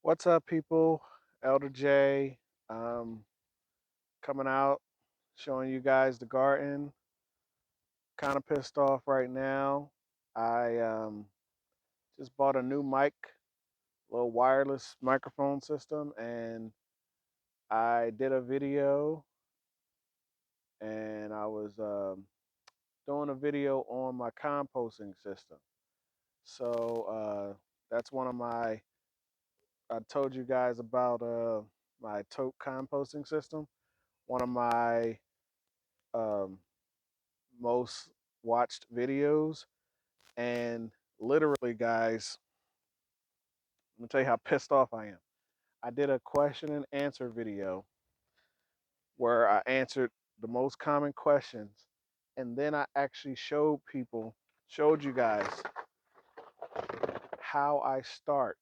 What's up, people? Elder J, um, coming out, showing you guys the garden. Kind of pissed off right now. I just bought a new mic, little wireless microphone system, and I did a video, and I was doing a video on my composting system. So that's one of my. I told you guys about my tote composting system. One of my um, most watched videos. And literally, guys, let me tell you how pissed off I am. I did a question and answer video where I answered the most common questions. And then I actually showed you guys how I start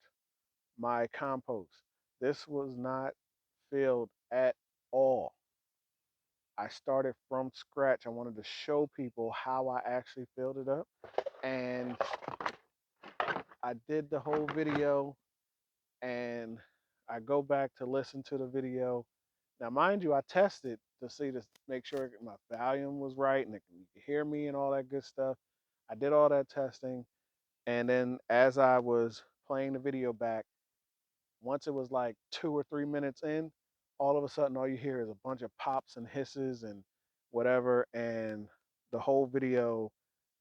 my compost. This was not filled at all. I started from scratch. I wanted to show people how I actually filled it up. And I did the whole video and I go back to listen to the video. Now, mind you, I tested to see to make sure my volume was right and you could hear me and all that good stuff. I did all that testing, and then as I was playing the video back, once it was like 2 or 3 minutes in, all of a sudden, all you hear is a bunch of pops and hisses and whatever, and the whole video,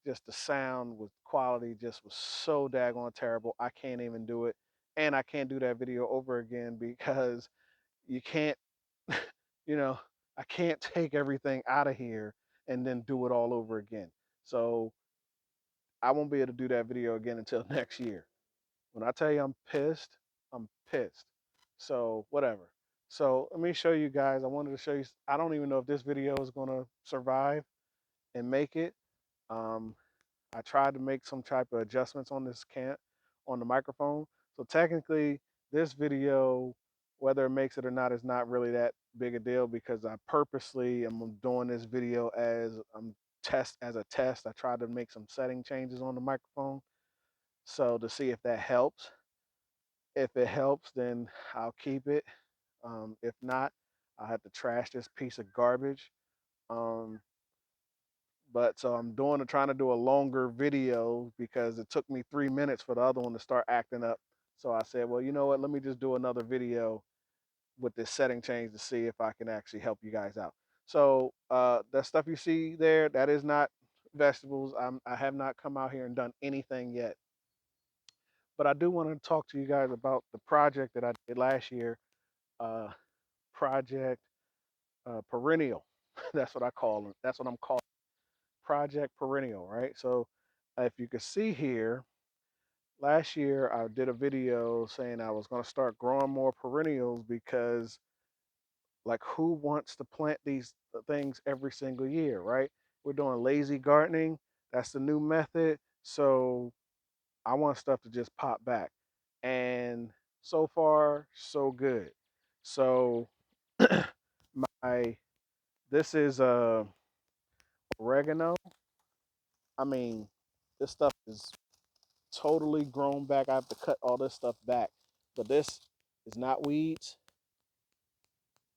just the sound was quality just was so daggone terrible. I can't even do it, and I can't do that video over again because you can't, you know, I can't take everything out of here and then do it all over again. So I won't be able to do that video again until next year. When I tell you I'm pissed, I'm pissed. So whatever. So let me show you guys. I wanted to show you. I don't even know if this video is gonna survive and make it. Um, I tried to make some type of adjustments on this can on the microphone. So technically, this video, whether it makes it or not, is not really that big a deal because I purposely am doing this video as as a test. I tried to make some setting changes on the microphone so to see if that helps. If it helps, then I'll keep it. If not, I'll have to trash this piece of garbage. Um, but so I'm trying to do a longer video because it took me 3 minutes for the other one to start acting up. So I said, well, you know what? Let me just do another video with this setting change to see if I can actually help you guys out. So that stuff you see there, that is not vegetables. I have not come out here and done anything yet. But I do want to talk to you guys about the project that I did last year. Uh, project Perennial. That's what I call it. That's what I'm calling Project Perennial, right? So if you can see here, last year I did a video saying I was going to start growing more perennials because like who wants to plant these things every single year, right? We're doing lazy gardening. That's the new method. So I want stuff to just pop back. And so far, so good. So my this is oregano. I mean, this stuff is totally grown back. I have to cut all this stuff back. But this is not weeds.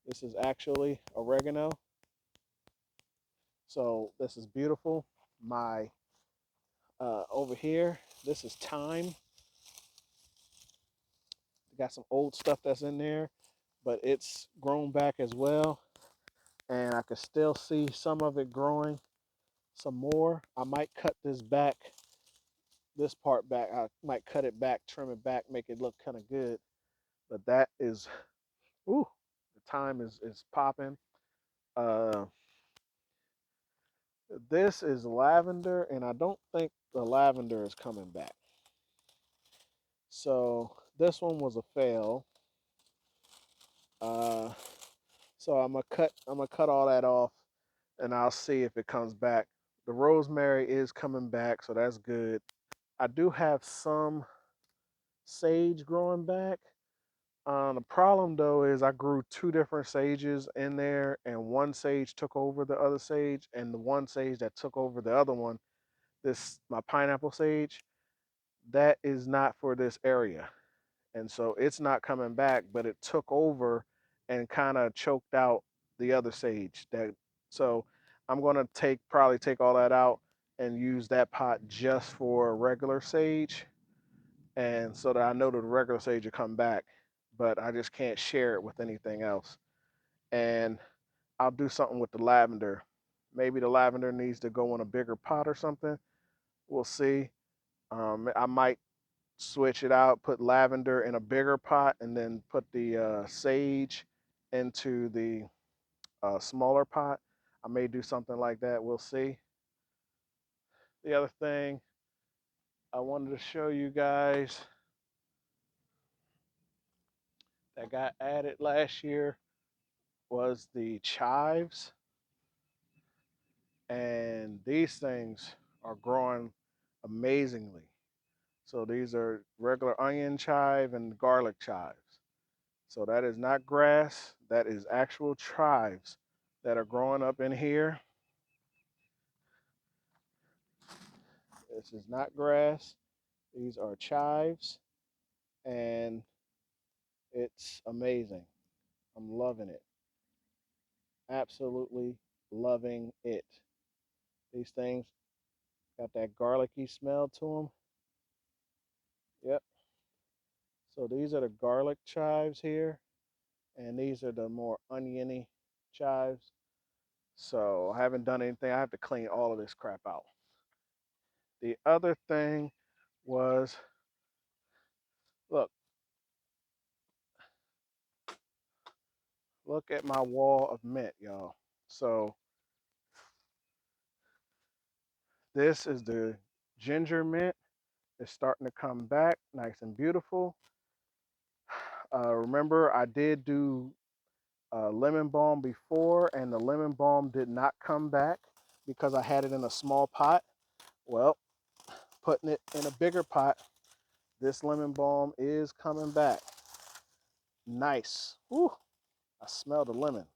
This is actually oregano. So this is beautiful. My over here, this is thyme. Got some old stuff that's in there, but it's grown back as well. And I can still see some of it growing some more. I might cut this part back. I might cut it back, trim it back, make it look kind of good. But that is, ooh, the thyme is popping. Uh, this is lavender, and I don't think the lavender is coming back. So this one was a fail. Uh, so I'm gonna cut all that off, and I'll see if it comes back. The rosemary is coming back, so that's good. I do have some sage growing back. The problem though is I grew two different sages in there, and one sage took over the other sage, and the one sage that took over the other one, my pineapple sage, that is not for this area. and so it's not coming back, but it took over and kind of choked out the other sage. That so I'm gonna probably take all that out and use that pot just for regular sage, and so that I know that the regular sage will come back, but I just can't share it with anything else. And I'll do something with the lavender. Maybe the lavender needs to go in a bigger pot or something. We'll see. I might switch it out, put lavender in a bigger pot, and then put the sage into the smaller pot. I may do something like that. We'll see. The other thing I wanted to show you guys that got added last year was the chives, and these things are growing amazingly. So these are regular onion chive and garlic chives. So that is not grass, that is actual chives that are growing up in here. This is not grass. These are chives, and it's amazing. I'm loving it. Absolutely loving it. These things got that garlicky smell to them. Yep. So these are the garlic chives here, and these are the more oniony chives. So I haven't done anything. I have to clean all of this crap out. The other thing was, look, look at my wall of mint, y'all. So this is the ginger mint. It's starting to come back nice and beautiful. Remember, I did do lemon balm before, and the lemon balm did not come back because I had it in a small pot. Well, putting it in a bigger pot, this lemon balm is coming back. Nice. Woo, I smell the lemon.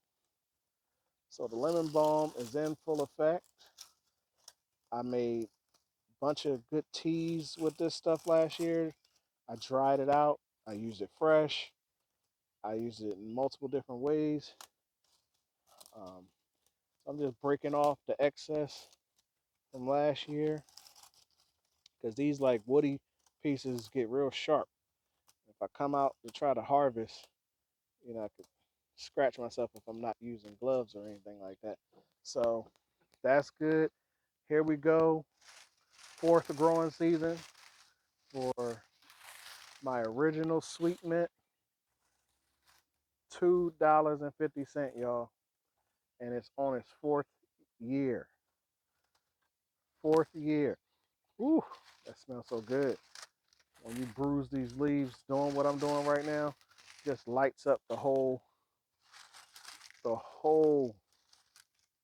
So the lemon balm is in full effect. I made a bunch of good teas with this stuff last year. I dried it out. I used it fresh. I used it in multiple different ways. So I'm just breaking off the excess from last year because these like woody pieces get real sharp. If I come out to try to harvest, I could scratch myself if I'm not using gloves or anything like that. So that's good. Here we go. Fourth growing season for my original sweet mint. $2.50, y'all. And it's on its fourth year. Fourth year. Ooh, that smells so good. When you bruise these leaves doing what I'm doing right now, just lights up the whole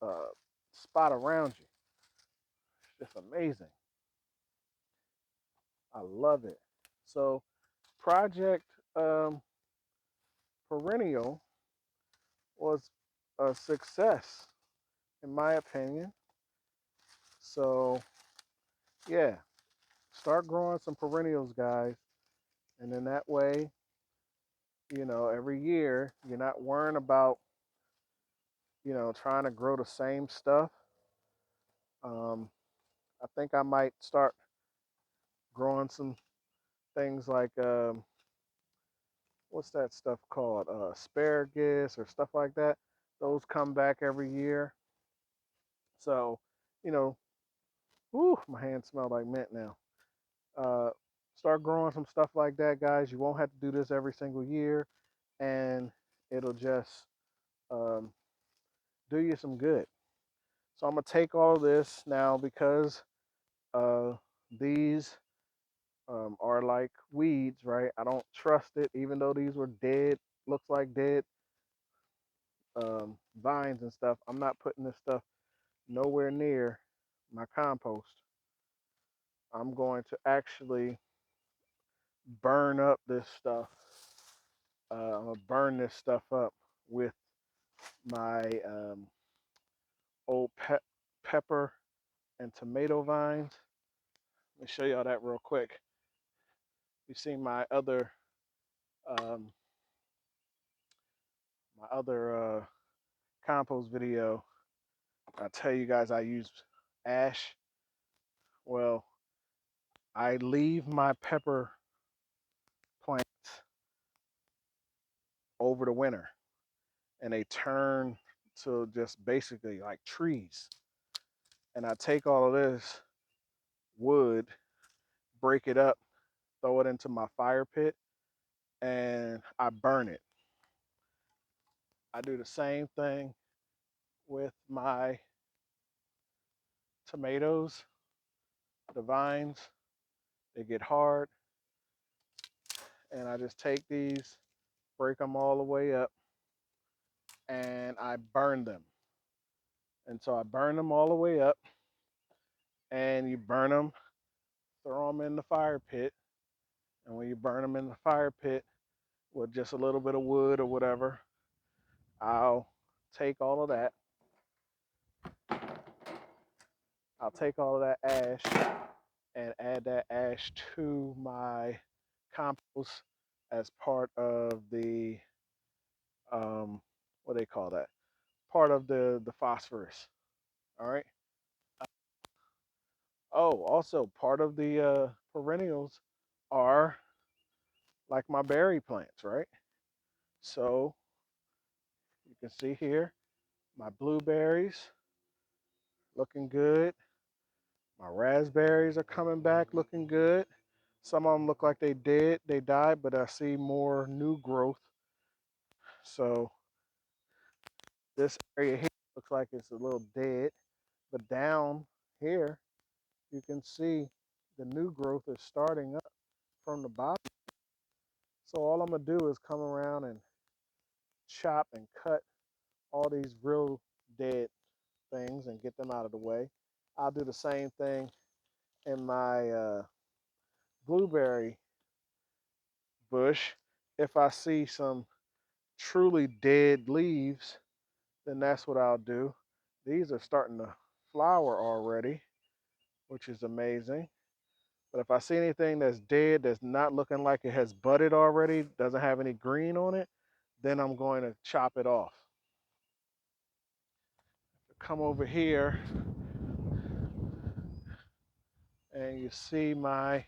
uh, spot around you. It's just amazing. I love it. So Project um, Perennial was a success in my opinion. So yeah, start growing some perennials, guys, and then that way, every year you're not worrying about trying to grow the same stuff. Um, I think I might start growing some things like what's that stuff called? Asparagus or stuff like that. Those come back every year. So, you know, whew, my hands smell like mint now. Uh, Start growing some stuff like that, guys. You won't have to do this every single year, and it'll just um, do you some good. So I'm gonna take all this now because uh, these are like weeds, right? I don't trust it, even though these were dead, looks like dead vines and stuff. I'm not putting this stuff nowhere near my compost. I'm going to actually burn up this stuff. I'm gonna burn this stuff up with my old pepper and tomato vines. Let me show y'all that real quick. You see my other Um, my other compost video, I tell you guys I use ash. Well, I leave my pepper plants over the winter and they turn to just basically like trees. And I take all of this wood, break it up, throw it into my fire pit, and I burn it. I do the same thing with my tomatoes, the vines, they get hard, and I just take these, break them all the way up, and I burn them. And so I burn them all the way up, and you burn them, throw them in the fire pit, and when you burn them in the fire pit with just a little bit of wood or whatever, I'll take all of that. I'll take all of that ash and add that ash to my compost as part of the what do they call that? Part of the phosphorus. All right. Oh, also part of the perennials are like my berry plants, right? So you can see here my blueberries looking good. My raspberries are coming back looking good. Some of them look like they died, but I see more new growth. So this area here looks like it's a little dead, but down here you can see the new growth is starting up from the bottom. So all I'm gonna do is come around and chop and cut all these real dead things and get them out of the way. I'll do the same thing in my blueberry bush. If I see some truly dead leaves, then that's what I'll do. These are starting to flower already, which is amazing. But if I see anything that's dead, that's not looking like it has budded already, doesn't have any green on it, then I'm going to chop it off. Come over here and you see my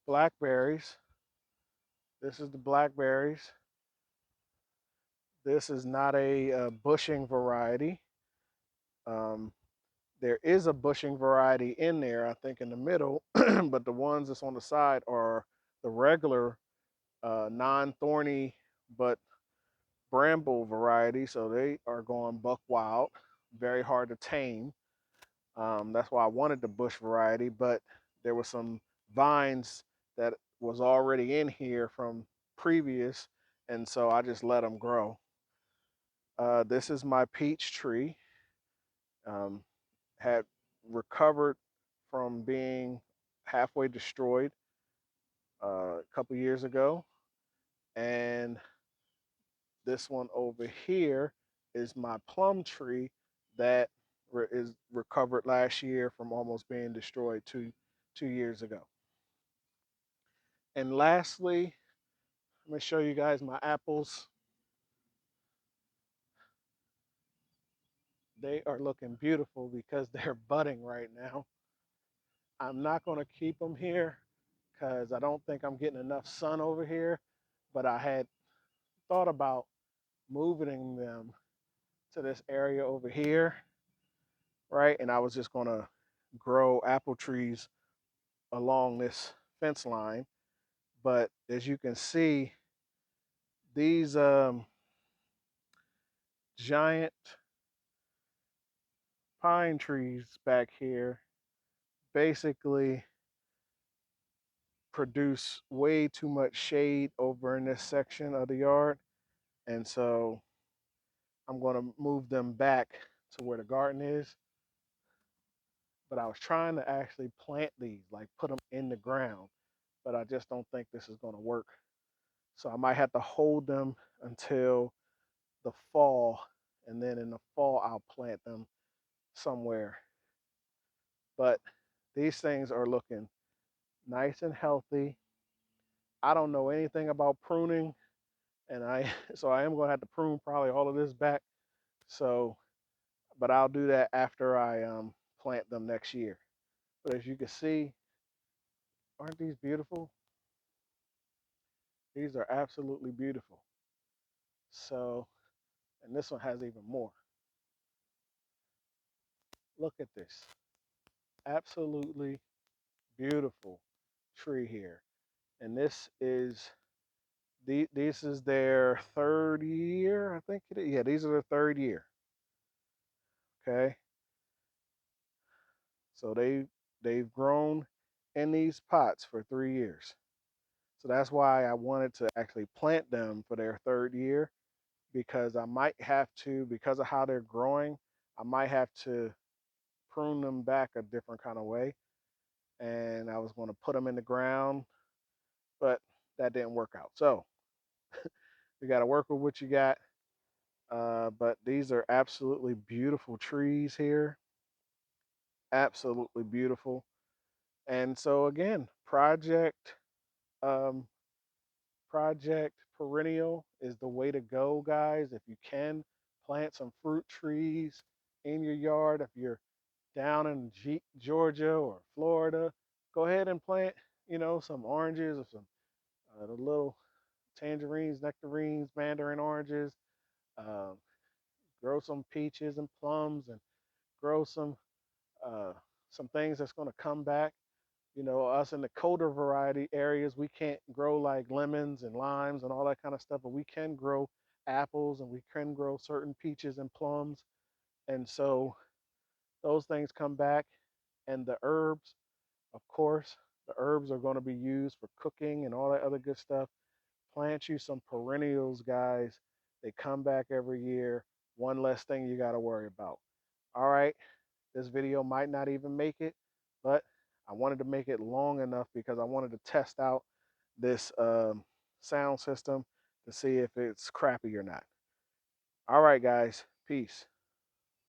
blackberries. This is the blackberries. This is not a, bushing variety. Um, there is a bushing variety in there, I think, in the middle, but the ones that's on the side are the regular non-thorny but bramble variety. So they are going buck wild, very hard to tame. That's why I wanted the bush variety, but there were some vines that was already in here from previous, and so I just let them grow. This is my peach tree. Um, had recovered from being halfway destroyed a couple years ago, and this one over here is my plum tree that is recovered last year from almost being destroyed two years ago. And lastly, let me show you guys my apples. They are looking beautiful because they're budding right now. I'm not going to keep them here because I don't think I'm getting enough sun over here. But I had thought about moving them to this area over here, right? And I was just going to grow apple trees along this fence line. But as you can see, these giant pine trees back here basically produce way too much shade over in this section of the yard. And so I'm going to move them back to where the garden is. But I was trying to actually plant these, like put them in the ground, but I just don't think this is going to work. So I might have to hold them until the fall, and then in the fall, I'll plant them somewhere. But these things are looking nice and healthy. I don't know anything about pruning, and I so I am going to have to prune probably all of this back. So, but I'll do that after I plant them next year. But as you can see, aren't these beautiful? These are absolutely beautiful. So, and this one has even more. Look at this. Absolutely beautiful tree here. And this is their third year, I think it is. Yeah, these are their third year. Okay. So they've grown in these pots for 3 years. So that's why I wanted to actually plant them for their third year, because I might have to, because of how they're growing, I might have to prune them back a different kind of way. And I was going to put them in the ground, but that didn't work out. So you got to work with what you got. But these are absolutely beautiful trees here. Absolutely beautiful. And so again, um, Project Perennial is the way to go, guys. If you can plant some fruit trees in your yard, if you're down in Georgia or Florida, go ahead and plant, some oranges or some the little tangerines, nectarines, mandarin oranges. Um, Grow some peaches and plums, and grow uh, some things that's going to come back. Us in the colder variety areas, we can't grow like lemons and limes and all that kind of stuff, but we can grow apples and we can grow certain peaches and plums. And so those things come back. And the herbs, of course, the herbs are going to be used for cooking and all that other good stuff. Plant you some perennials, guys. They come back every year. One less thing you got to worry about. All right. This video might not even make it, but I wanted to make it long enough because I wanted to test out this sound system to see if it's crappy or not. All right, guys. Peace.